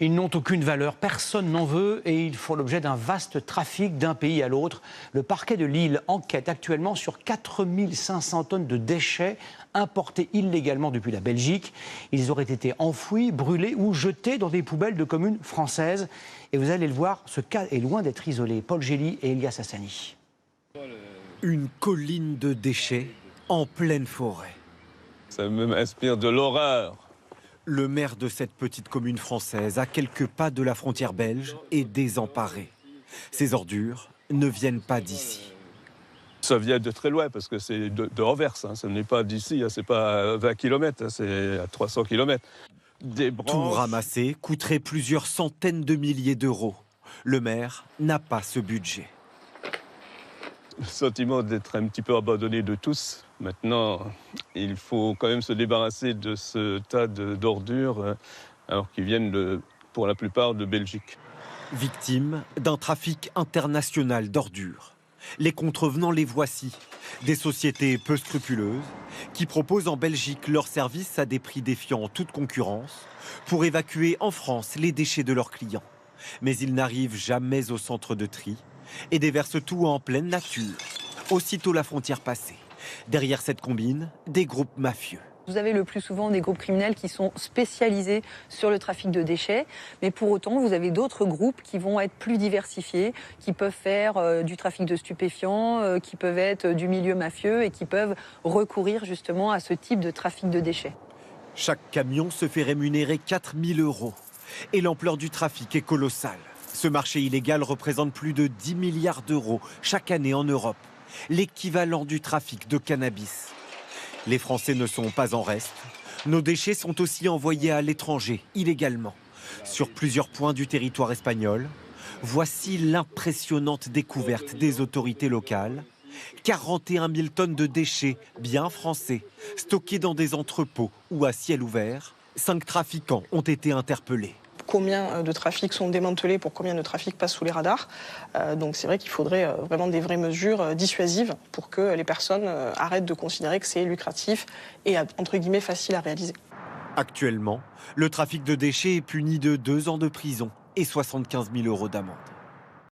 Ils n'ont aucune valeur, personne n'en veut et ils font l'objet d'un vaste trafic d'un pays à l'autre. Le parquet de Lille enquête actuellement sur 4500 tonnes de déchets importés illégalement depuis la Belgique. Ils auraient été enfouis, brûlés ou jetés dans des poubelles de communes françaises. Et vous allez le voir, ce cas est loin d'être isolé. Paul Gély et Elias Hassani. Une colline de déchets en pleine forêt. Ça m'inspire de l'horreur. Le maire de cette petite commune française, à quelques pas de la frontière belge, est désemparé. Ces ordures ne viennent pas d'ici. Ça vient de très loin parce que c'est de Anvers, hein. Ce n'est pas d'ici, hein. C'est pas à 20 km, hein. C'est à 300 km. Tout ramasser coûterait plusieurs centaines de milliers d'euros. Le maire n'a pas ce budget. Le sentiment d'être un petit peu abandonné de tous. Maintenant, il faut quand même se débarrasser de ce tas d'ordures, alors qu'ils viennent pour la plupart de Belgique. Victimes d'un trafic international d'ordures. Les contrevenants les voici. Des sociétés peu scrupuleuses qui proposent en Belgique leurs services à des prix défiant toute concurrence pour évacuer en France les déchets de leurs clients. Mais ils n'arrivent jamais au centre de tri et déversent tout en pleine nature, aussitôt la frontière passée. Derrière cette combine, des groupes mafieux. Vous avez le plus souvent des groupes criminels qui sont spécialisés sur le trafic de déchets, mais pour autant, vous avez d'autres groupes qui vont être plus diversifiés, qui peuvent faire du trafic de stupéfiants, qui peuvent être du milieu mafieux et qui peuvent recourir justement à ce type de trafic de déchets. Chaque camion se fait rémunérer 4 000 € et l'ampleur du trafic est colossale. Ce marché illégal représente plus de 10 milliards d'euros chaque année en Europe, l'équivalent du trafic de cannabis. Les Français ne sont pas en reste. Nos déchets sont aussi envoyés à l'étranger, illégalement. Sur plusieurs points du territoire espagnol, voici l'impressionnante découverte des autorités locales. 41 000 tonnes de déchets bien français, stockés dans des entrepôts ou à ciel ouvert. 5 trafiquants ont été interpellés. Combien de trafics sont démantelés pour combien de trafics passent sous les radars. Donc c'est vrai qu'il faudrait vraiment des vraies mesures dissuasives pour que les personnes arrêtent de considérer que c'est lucratif et entre guillemets facile à réaliser. Actuellement, le trafic de déchets est puni de 2 ans de prison et 75 000 € d'amende.